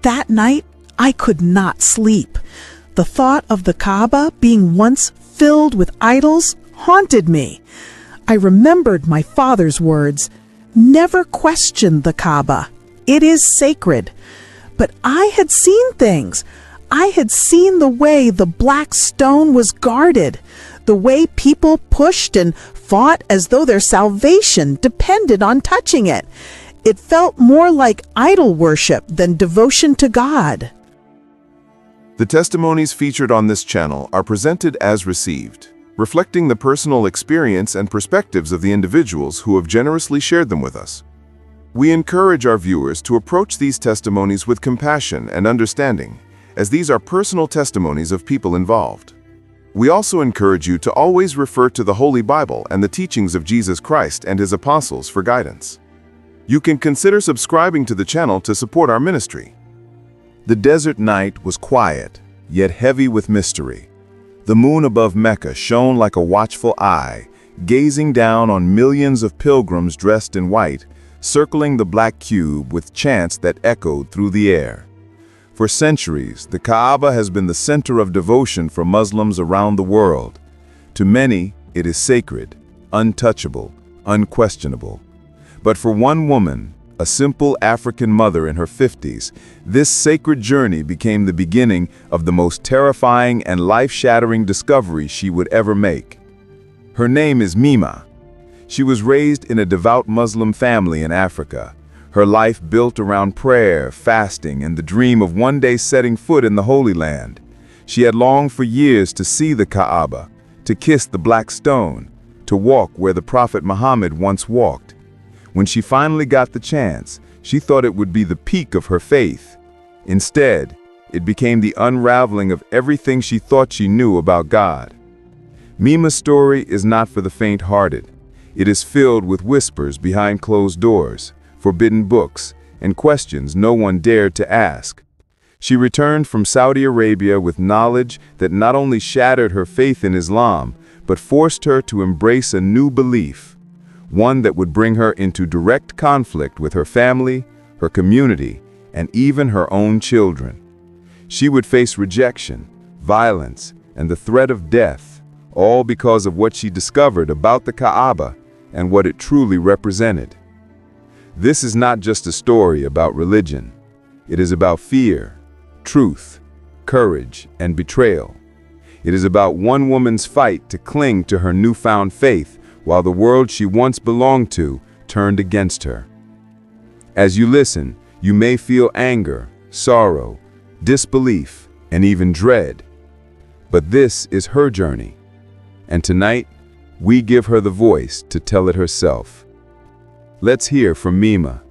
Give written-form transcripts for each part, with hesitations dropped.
That night, I could not sleep. The thought of the Kaaba being once filled with idols haunted me. I remembered my father's words, "Never question the Kaaba. It is sacred." But I had seen things. I had seen the way the black stone was guarded, the way people pushed and fought as though their salvation depended on touching it. It felt more like idol worship than devotion to God. The testimonies featured on this channel are presented as received, reflecting the personal experience and perspectives of the individuals who have generously shared them with us. We encourage our viewers to approach these testimonies with compassion and understanding, as these are personal testimonies of people involved. We also encourage you to always refer to the Holy Bible and the teachings of Jesus Christ and His apostles for guidance. You can consider subscribing to the channel to support our ministry. The desert night was quiet, yet heavy with mystery. The moon above Mecca shone like a watchful eye, gazing down on millions of pilgrims dressed in white, circling the black cube with chants that echoed through the air. For centuries, the Kaaba has been the center of devotion for Muslims around the world. To many, it is sacred, untouchable, unquestionable. But for one woman, a simple African mother in her 50s, this sacred journey became the beginning of the most terrifying and life-shattering discovery she would ever make. Her name is Mima. She was raised in a devout Muslim family in Africa, her life built around prayer, fasting, and the dream of one day setting foot in the Holy Land. She had longed for years to see the Kaaba, to kiss the black stone, to walk where the Prophet Muhammad once walked. When she finally got the chance, she thought it would be the peak of her faith. Instead, it became the unraveling of everything she thought she knew about God. Mima's story is not for the faint-hearted. It is filled with whispers behind closed doors, forbidden books, and questions no one dared to ask. She returned from Saudi Arabia with knowledge that not only shattered her faith in Islam, but forced her to embrace a new belief, one that would bring her into direct conflict with her family, her community, and even her own children. She would face rejection, violence, and the threat of death, all because of what she discovered about the Kaaba and what it truly represented. This is not just a story about religion. It is about fear, truth, courage, and betrayal. It is about one woman's fight to cling to her newfound faith while the world she once belonged to turned against her. As you listen, you may feel anger, sorrow, disbelief, and even dread. But this is her journey, and tonight, we give her the voice to tell it herself. Let's hear from Mima.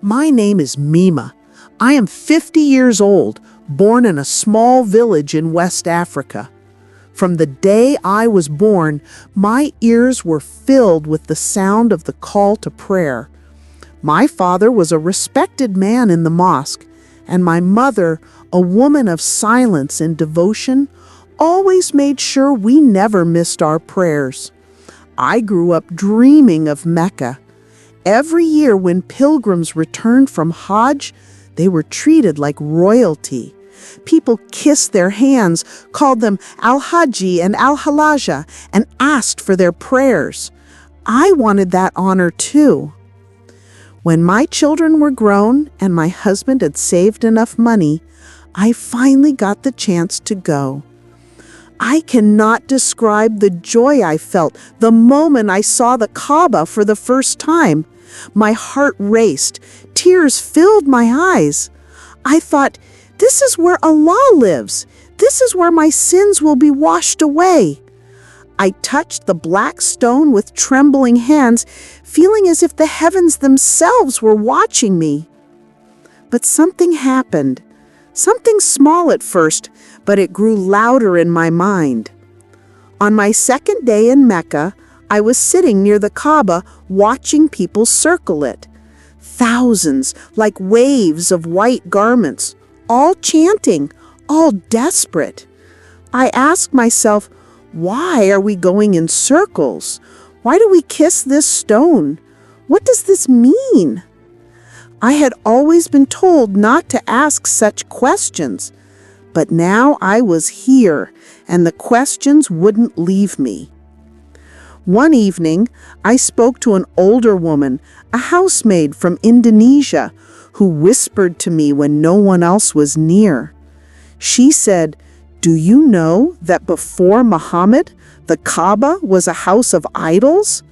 My name is Mima. I am 50 years old, born in a small village in West Africa. From the day I was born, my ears were filled with the sound of the call to prayer. My father was a respected man in the mosque, and my mother, a woman of silence and devotion, always made sure we never missed our prayers. I grew up dreaming of Mecca. Every year when pilgrims returned from Hajj, they were treated like royalty. People kissed their hands, called them Al-Hajji and Al-Halaja, and asked for their prayers. I wanted that honor too. When my children were grown and my husband had saved enough money, I finally got the chance to go. I cannot describe the joy I felt the moment I saw the Kaaba for the first time. My heart raced. Tears filled my eyes. I thought, this is where Allah lives. This is where my sins will be washed away. I touched the black stone with trembling hands, feeling as if the heavens themselves were watching me. But something happened. Something small at first, but it grew louder in my mind. On my second day in Mecca, I was sitting near the Kaaba watching people circle it. Thousands, like waves of white garments, all chanting, all desperate. I asked myself, why are we going in circles? Why do we kiss this stone? What does this mean? I had always been told not to ask such questions, but now I was here, and the questions wouldn't leave me. One evening, I spoke to an older woman, a housemaid from Indonesia, who whispered to me when no one else was near. She said, "Do you know that before Muhammad, the Kaaba was a house of idols?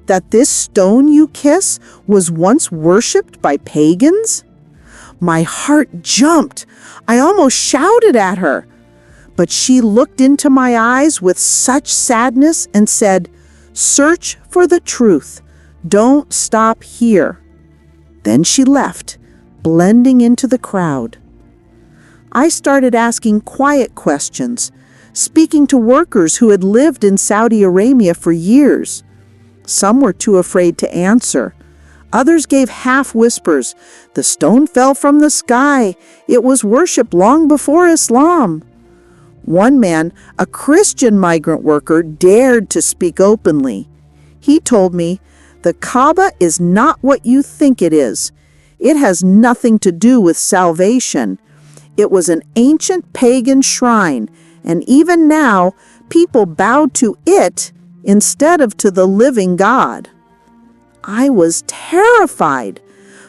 That this stone you kiss was once worshipped by pagans?" My heart jumped. I almost shouted at her. But she looked into my eyes with such sadness and said, "Search for the truth. Don't stop here." Then she left, blending into the crowd. I started asking quiet questions, speaking to workers who had lived in Saudi Arabia for years. Some were too afraid to answer. Others gave half whispers. "The stone fell from the sky. It was worshipped long before Islam." One man, a Christian migrant worker, dared to speak openly. He told me, "The Kaaba is not what you think it is. It has nothing to do with salvation. It was an ancient pagan shrine, and even now, people bow to it instead of to the living God." I was terrified,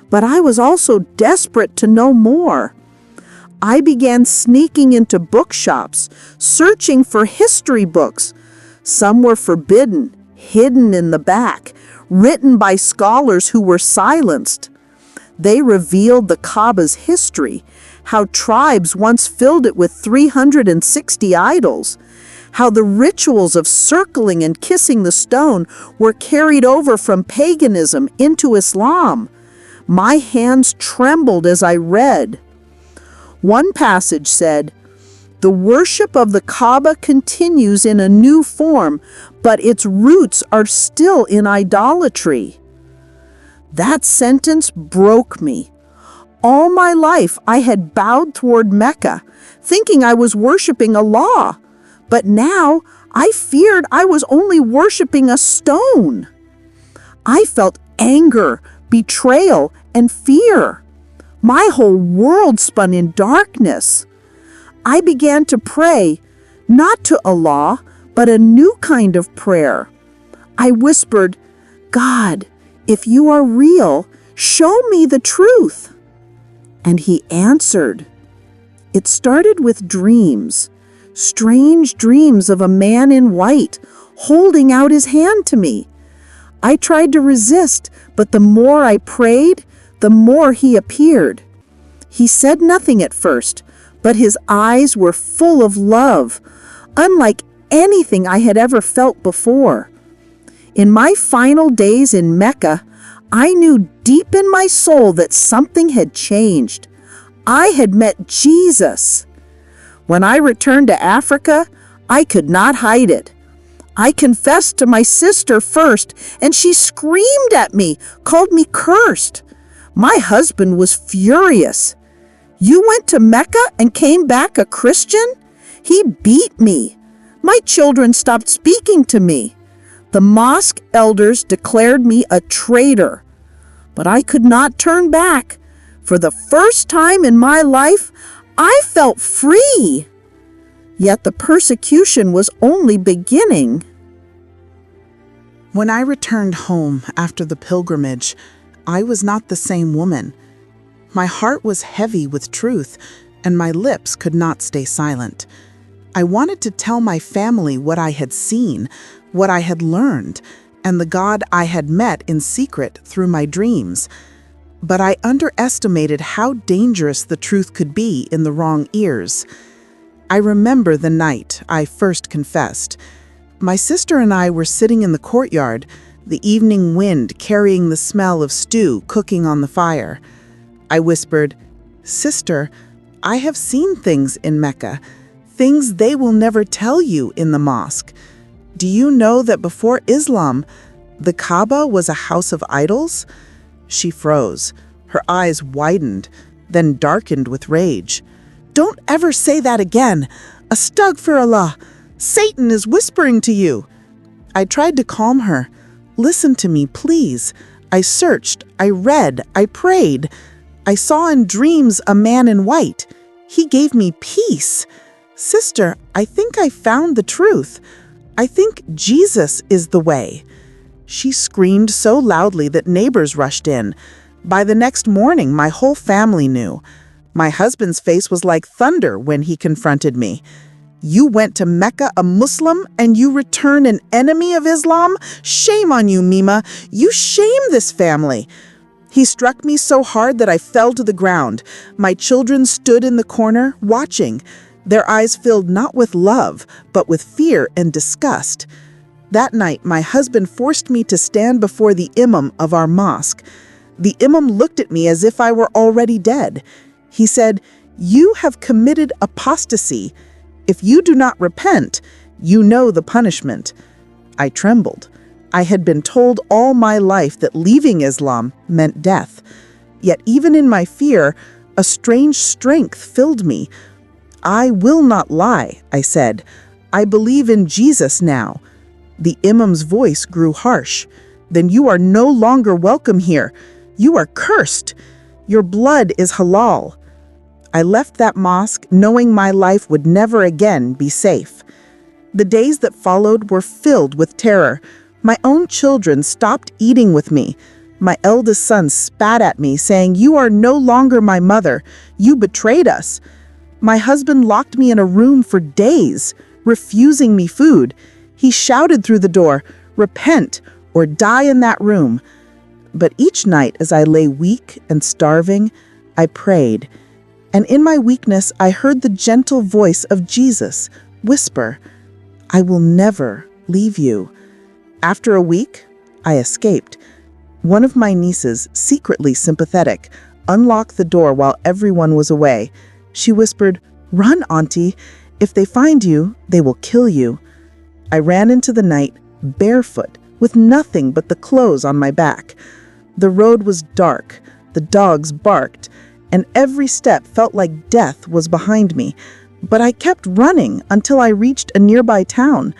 but I was also desperate to know more. I began sneaking into bookshops, searching for history books. Some were forbidden, hidden in the back, written by scholars who were silenced. They revealed the Kaaba's history, how tribes once filled it with 360 idols, how the rituals of circling and kissing the stone were carried over from paganism into Islam. My hands trembled as I read. One passage said, "The worship of the Kaaba continues in a new form, but its roots are still in idolatry." That sentence broke me. All my life I had bowed toward Mecca, thinking I was worshiping Allah, but now I feared I was only worshiping a stone. I felt anger, betrayal, and fear. My whole world spun in darkness. I began to pray, not to Allah, but a new kind of prayer. I whispered, "God, if you are real, show me the truth." And He answered. It started with dreams, strange dreams of a man in white holding out his hand to me. I tried to resist, but the more I prayed, the more He appeared. He said nothing at first, but His eyes were full of love, unlike anything I had ever felt before. In my final days in Mecca, I knew deep in my soul that something had changed. I had met Jesus. When I returned to Africa, I could not hide it. I confessed to my sister first, and she screamed at me, called me cursed. My husband was furious. "You went to Mecca and came back a Christian?" He beat me. My children stopped speaking to me. The mosque elders declared me a traitor. But I could not turn back. For the first time in my life, I felt free. Yet the persecution was only beginning. When I returned home after the pilgrimage, I was not the same woman. My heart was heavy with truth, and my lips could not stay silent. I wanted to tell my family what I had seen, what I had learned, and the God I had met in secret through my dreams. But I underestimated how dangerous the truth could be in the wrong ears. I remember the night I first confessed. My sister and I were sitting in the courtyard, the evening wind carrying the smell of stew cooking on the fire. I whispered, "Sister, I have seen things in Mecca, things they will never tell you in the mosque. Do you know that before Islam, the Kaaba was a house of idols?" She froze. Her eyes widened, then darkened with rage. "Don't ever say that again. Astaghfirullah. Satan is whispering to you." I tried to calm her. "Listen to me, please. I searched, I read, I prayed. I saw in dreams a man in white. He gave me peace. Sister, I think I found the truth. I think Jesus is the way." She screamed so loudly that neighbors rushed in. By the next morning, my whole family knew. My husband's face was like thunder when he confronted me. "You went to Mecca a Muslim and you return an enemy of Islam? Shame on you, Mima. You shame this family." He struck me so hard that I fell to the ground. My children stood in the corner, watching, their eyes filled not with love, but with fear and disgust. That night, my husband forced me to stand before the imam of our mosque. The imam looked at me as if I were already dead. He said, "You have committed apostasy. If you do not repent, you know the punishment." I trembled. I had been told all my life that leaving Islam meant death. Yet even in my fear, a strange strength filled me. "I will not lie," I said. "I believe in Jesus now." The imam's voice grew harsh. "Then you are no longer welcome here. You are cursed. Your blood is halal." I left that mosque knowing my life would never again be safe. The days that followed were filled with terror. My own children stopped eating with me. My eldest son spat at me, saying, "You are no longer my mother. You betrayed us." My husband locked me in a room for days, refusing me food. He shouted through the door, "Repent or die in that room." But each night as I lay weak and starving, I prayed. And in my weakness, I heard the gentle voice of Jesus whisper, "I will never leave you." After a week, I escaped. One of my nieces, secretly sympathetic, unlocked the door while everyone was away. She whispered, "Run, Auntie. If they find you, they will kill you." I ran into the night, barefoot, with nothing but the clothes on my back. The road was dark, the dogs barked, and every step felt like death was behind me. But I kept running until I reached a nearby town.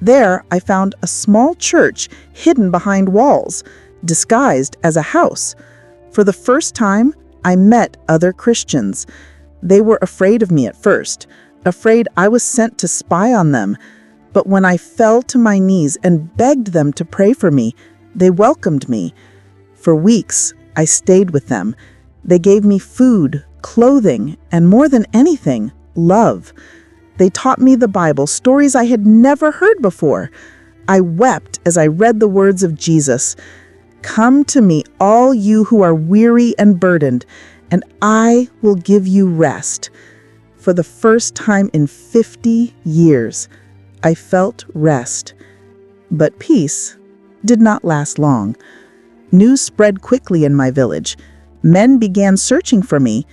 There, I found a small church hidden behind walls, disguised as a house. For the first time, I met other Christians. They were afraid of me at first, afraid I was sent to spy on them. But when I fell to my knees and begged them to pray for me, they welcomed me. For weeks, I stayed with them. They gave me food, clothing, and more than anything, love. They taught me the Bible, stories I had never heard before. I wept as I read the words of Jesus. "Come to me, all you who are weary and burdened, and I will give you rest." For the first time in 50 years, I felt rest. But peace did not last long. News spread quickly in my village. Men began searching for me.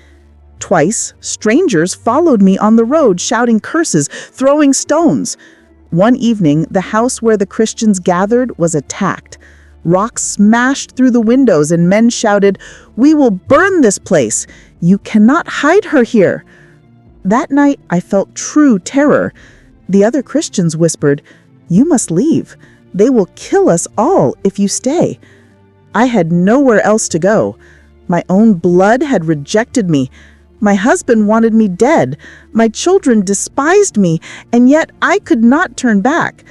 Twice, strangers followed me on the road, shouting curses, throwing stones. One evening, the house where the Christians gathered was attacked. Rocks smashed through the windows and men shouted, "We will burn this place! You cannot hide her here!" That night, I felt true terror. The other Christians whispered, "You must leave. They will kill us all if you stay." I had nowhere else to go. My own blood had rejected me. My husband wanted me dead. My children despised me, and yet I could not turn back.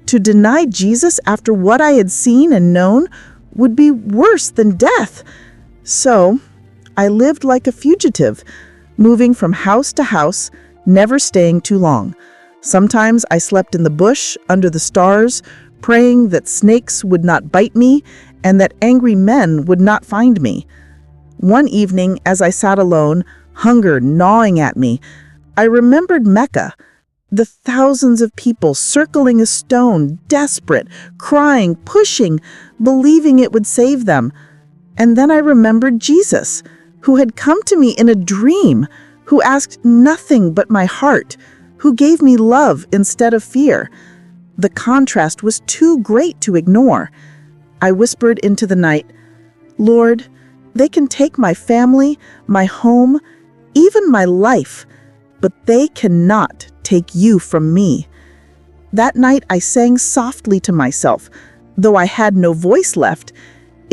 To deny Jesus after what I had seen and known would be worse than death. So I lived like a fugitive, moving from house to house, never staying too long. Sometimes I slept in the bush under the stars, praying that snakes would not bite me and that angry men would not find me. One evening, as I sat alone, hunger gnawing at me, I remembered Mecca, the thousands of people circling a stone, desperate, crying, pushing, believing it would save them. And then I remembered Jesus, who had come to me in a dream, who asked nothing but my heart, who gave me love instead of fear. The contrast was too great to ignore. I whispered into the night, "Lord, they can take my family, my home, even my life, but they cannot take you from me." That night I sang softly to myself, though I had no voice left.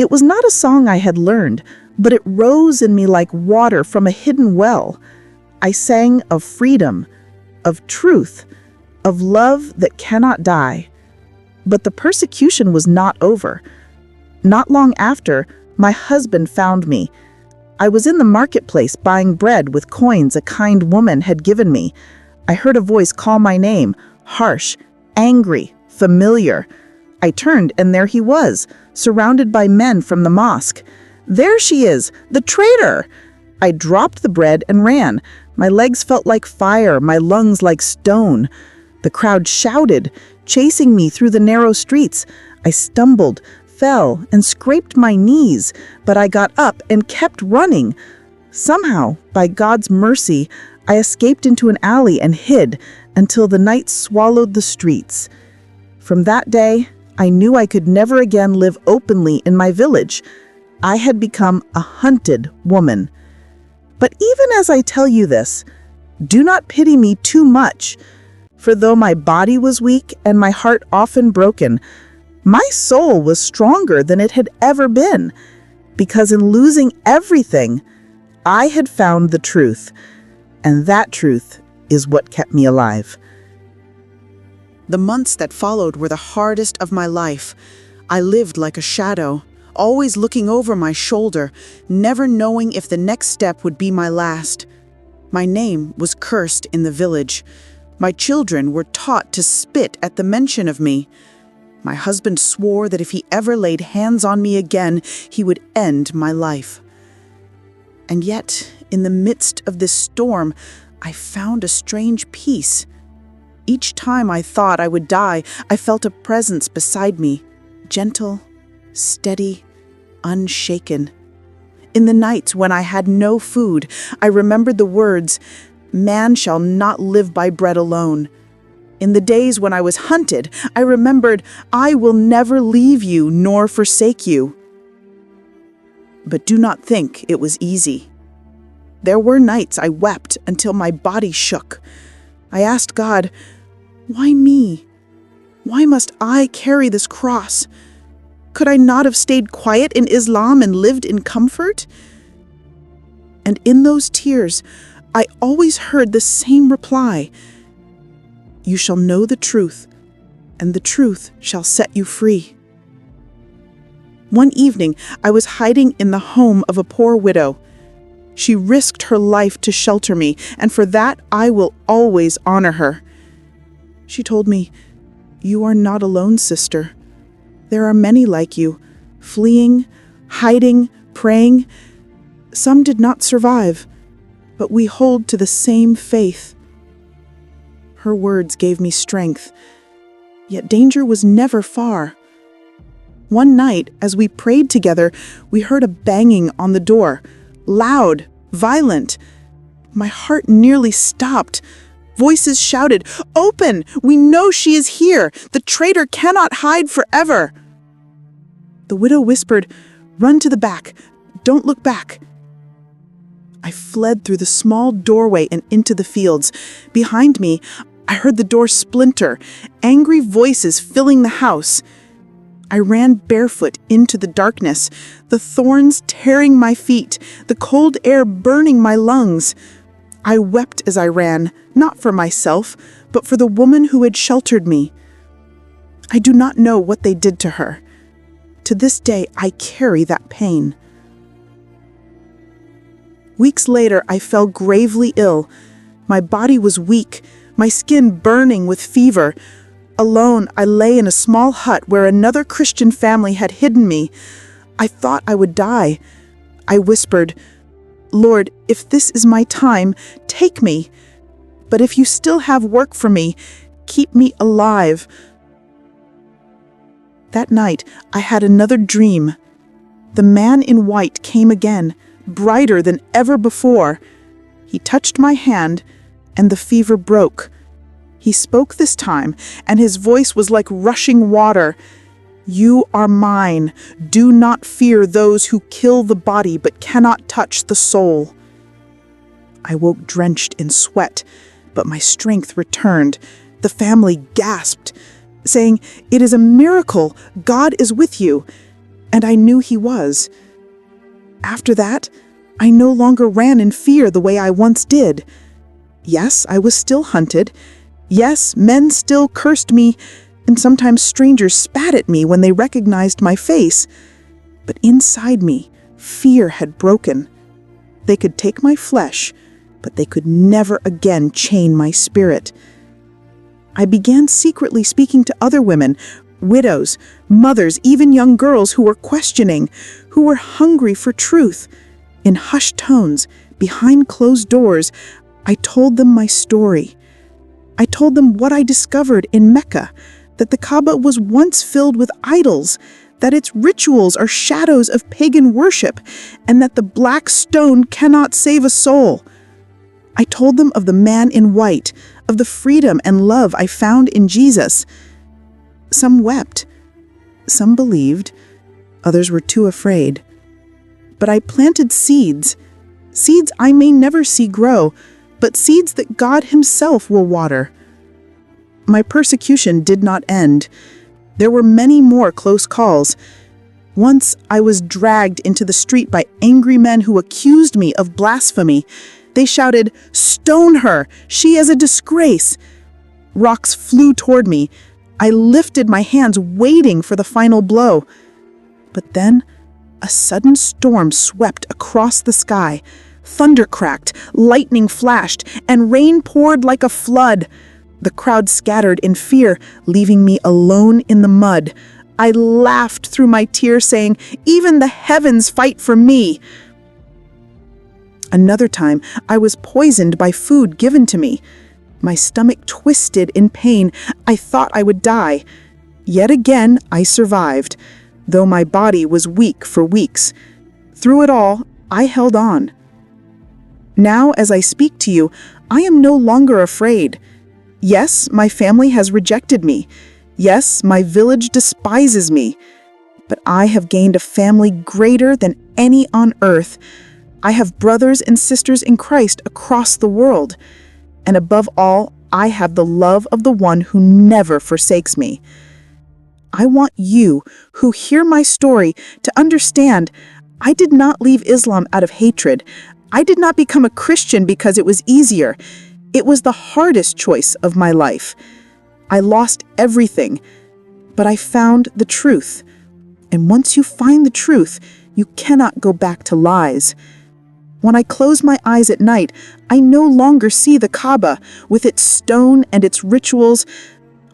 It was not a song I had learned, but it rose in me like water from a hidden well. I sang of freedom, of truth, of love that cannot die. But the persecution was not over. Not long after, my husband found me. I was in the marketplace buying bread with coins a kind woman had given me. I heard a voice call my name, harsh, angry, familiar. I turned, and there he was, surrounded by men from the mosque. "There she is, the traitor!" I dropped the bread and ran. My legs felt like fire, my lungs like stone. The crowd shouted, chasing me through the narrow streets. I stumbled, fell, and scraped my knees, but I got up and kept running. Somehow, by God's mercy, I escaped into an alley and hid until the night swallowed the streets. From that day, I knew I could never again live openly in my village. I had become a hunted woman. But even as I tell you this, do not pity me too much, for though my body was weak and my heart often broken, my soul was stronger than it had ever been, because in losing everything, I had found the truth, and that truth is what kept me alive. The months that followed were the hardest of my life. I lived like a shadow, always looking over my shoulder, never knowing if the next step would be my last. My name was cursed in the village. My children were taught to spit at the mention of me. My husband swore that if he ever laid hands on me again, he would end my life. And yet, in the midst of this storm, I found a strange peace. Each time I thought I would die, I felt a presence beside me, gentle, steady, unshaken. In the nights when I had no food, I remembered the words, "Man shall not live by bread alone." In the days when I was hunted, I remembered, "I will never leave you nor forsake you." But do not think it was easy. There were nights I wept until my body shook. I asked God, "Why me? Why must I carry this cross? Could I not have stayed quiet in Islam and lived in comfort?" And in those tears, I always heard the same reply, "You shall know the truth, and the truth shall set you free." One evening, I was hiding in the home of a poor widow. She risked her life to shelter me, and for that I will always honor her. She told me, "You are not alone, sister. There are many like you, fleeing, hiding, praying. Some did not survive, but we hold to the same faith." Her words gave me strength, yet danger was never far. One night, as we prayed together, we heard a banging on the door, loud, violent. My heart nearly stopped. Voices shouted, "Open! We know she is here! The traitor cannot hide forever!" The widow whispered, "Run to the back. Don't look back." I fled through the small doorway and into the fields. Behind me, I heard the door splinter, angry voices filling the house. I ran barefoot into the darkness, the thorns tearing my feet, the cold air burning my lungs. I wept as I ran, not for myself, but for the woman who had sheltered me. I do not know what they did to her. To this day, I carry that pain. Weeks later, I fell gravely ill. My body was weak, my skin burning with fever. Alone, I lay in a small hut where another Christian family had hidden me. I thought I would die. I whispered, "Lord, if this is my time, take me. But if you still have work for me, keep me alive." That night, I had another dream. The man in white came again, brighter than ever before. He touched my hand, and the fever broke. He spoke this time, and his voice was like rushing water. "You are mine. Do not fear those who kill the body but cannot touch the soul." I woke drenched in sweat, but my strength returned. The family gasped, saying, "It is a miracle. God is with you." and I knew he was. After that, I no longer ran in fear the way I once did. Yes, I was still hunted. Yes, men still cursed me, and sometimes strangers spat at me when they recognized my face. But inside me, fear had broken. They could take my flesh, but they could never again chain my spirit. I began secretly speaking to other women, widows, mothers, even young girls who were questioning, who were hungry for truth. In hushed tones, behind closed doors, I told them my story. I told them what I discovered in Mecca, that the Kaaba was once filled with idols, that its rituals are shadows of pagan worship, and that the black stone cannot save a soul. I told them of the man in white, of the freedom and love I found in Jesus. Some wept, some believed, others were too afraid. But I planted seeds, seeds I may never see grow, but seeds that God Himself will water. My persecution did not end. There were many more close calls. Once I was dragged into the street by angry men who accused me of blasphemy. They shouted, "Stone her! She is a disgrace!" Rocks flew toward me. I lifted my hands, waiting for the final blow. But then, a sudden storm swept across the sky. Thunder cracked, lightning flashed, and rain poured like a flood. The crowd scattered in fear, leaving me alone in the mud. I laughed through my tears, saying, "Even the heavens fight for me." Another time, I was poisoned by food given to me. My stomach twisted in pain. I thought I would die. Yet again, I survived, though my body was weak for weeks. Through it all, I held on. Now, as I speak to you, I am no longer afraid. Yes, my family has rejected me. Yes, my village despises me. But I have gained a family greater than any on earth. I have brothers and sisters in Christ across the world. And above all, I have the love of the one who never forsakes me. I want you, who hear my story, to understand I did not leave Islam out of hatred. I did not become a Christian because it was easier. It was the hardest choice of my life. I lost everything, but I found the truth. And once you find the truth, you cannot go back to lies. When I close my eyes at night, I no longer see the Kaaba with its stone and its rituals.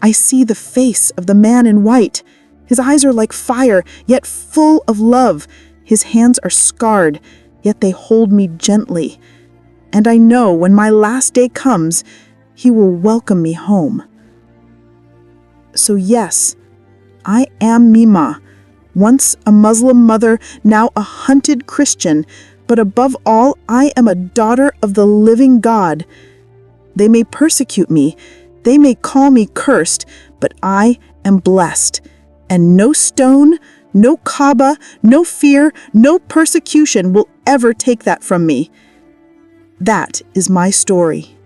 I see the face of the man in white. His eyes are like fire, yet full of love. His hands are scarred, yet they hold me gently. And I know when my last day comes, He will welcome me home. So yes, I am Mima, once a Muslim mother, now a hunted Christian, but above all, I am a daughter of the living God. They may persecute me, they may call me cursed, but I am blessed. And no stone, no Kaaba, no fear, no persecution will ever take that from me. That is my story.